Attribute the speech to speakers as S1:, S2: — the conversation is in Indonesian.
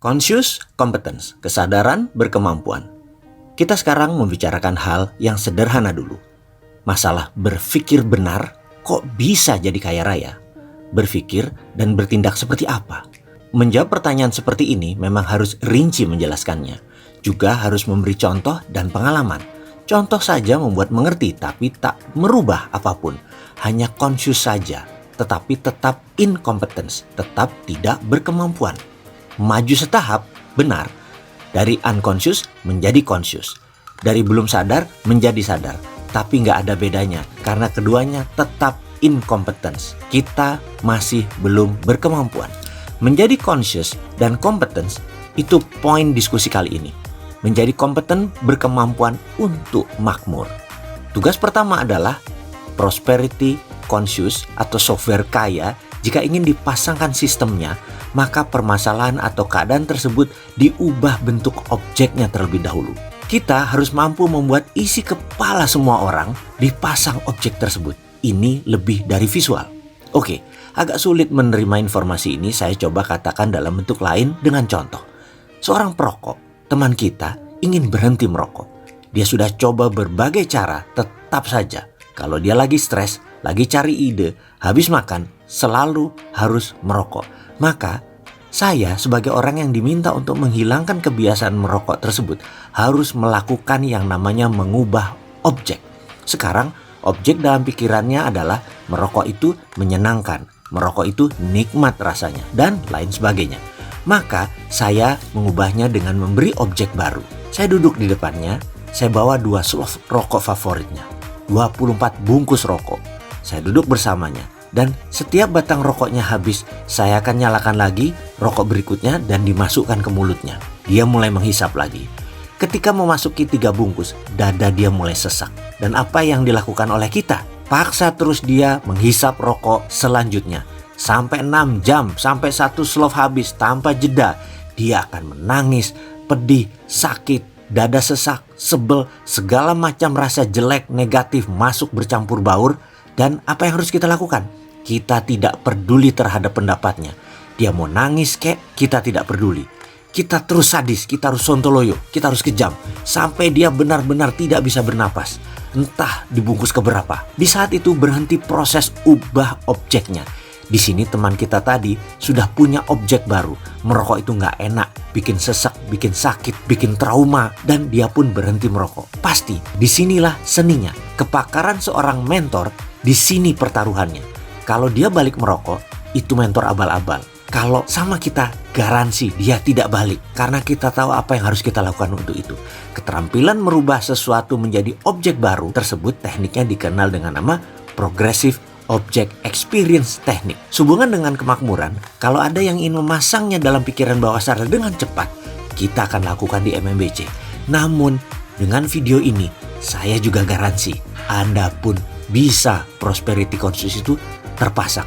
S1: Conscious competence, kesadaran berkemampuan. Kita sekarang membicarakan hal yang sederhana dulu. Masalah berpikir benar, kok bisa jadi kaya raya? Berpikir dan bertindak seperti apa? Menjawab pertanyaan seperti ini memang harus rinci menjelaskannya. Juga harus memberi contoh dan pengalaman. Contoh saja membuat mengerti tapi tak merubah apapun. Hanya conscious saja, tetapi tetap incompetence, tetap tidak berkemampuan. Maju setahap, benar. Dari unconscious menjadi conscious. Dari belum sadar menjadi sadar. Tapi nggak ada bedanya karena keduanya tetap incompetence. Kita masih belum berkemampuan. Menjadi conscious dan competence itu poin diskusi kali ini. Menjadi kompeten berkemampuan untuk makmur. Tugas pertama adalah prosperity conscious atau software kaya. Jika ingin dipasangkan sistemnya, maka permasalahan atau keadaan tersebut diubah bentuk objeknya terlebih dahulu. Kita harus mampu membuat isi kepala semua orang dipasang objek tersebut. Ini lebih dari visual. Oke, agak sulit menerima informasi ini, saya coba katakan dalam bentuk lain dengan contoh. Seorang perokok, teman kita, ingin berhenti merokok. Dia sudah coba berbagai cara, tetap saja. Kalau dia lagi stres, lagi cari ide, habis makan, selalu harus merokok. Maka saya sebagai orang yang diminta untuk menghilangkan kebiasaan merokok tersebut harus melakukan yang namanya mengubah objek. Sekarang objek dalam pikirannya adalah merokok itu menyenangkan, merokok itu nikmat rasanya, dan lain sebagainya. Maka saya mengubahnya dengan memberi objek baru. Saya duduk di depannya, saya bawa 2 slov rokok favoritnya, 24 bungkus rokok. Saya duduk bersamanya. Dan setiap batang rokoknya habis, saya akan nyalakan lagi rokok berikutnya dan dimasukkan ke mulutnya. Dia mulai menghisap lagi. Ketika memasuki 3 bungkus, dada dia mulai sesak. Dan apa yang dilakukan oleh kita? Paksa terus dia menghisap rokok selanjutnya. Sampai 6 jam, sampai 1 slov habis tanpa jeda. Dia akan menangis, pedih, sakit, dada sesak, sebel, segala macam rasa jelek, negatif masuk bercampur baur. Dan apa yang harus kita lakukan? Kita tidak peduli terhadap pendapatnya. Dia mau nangis kek, kita tidak peduli. Kita terus sadis, kita harus sontoloyo, kita harus kejam. Sampai dia benar-benar tidak bisa bernapas. Entah dibungkus keberapa. Di saat itu berhenti proses ubah objeknya. Di sini teman kita tadi sudah punya objek baru. Merokok itu nggak enak, bikin sesak, bikin sakit, bikin trauma. Dan dia pun berhenti merokok. Pasti, disinilah seninya. Kepakaran seorang mentor, di sini pertaruhannya. Kalau dia balik merokok, itu mentor abal-abal. Kalau sama kita, garansi dia tidak balik. Karena kita tahu apa yang harus kita lakukan untuk itu. Keterampilan merubah sesuatu menjadi objek baru tersebut tekniknya dikenal dengan nama Progressive Object Experience Technique. Sehubungan dengan kemakmuran, kalau ada yang ingin memasangnya dalam pikiran bawah sadar dengan cepat, kita akan lakukan di MMBC. Namun, dengan video ini, saya juga garansi Anda pun bisa prosperity conscious itu terpasang.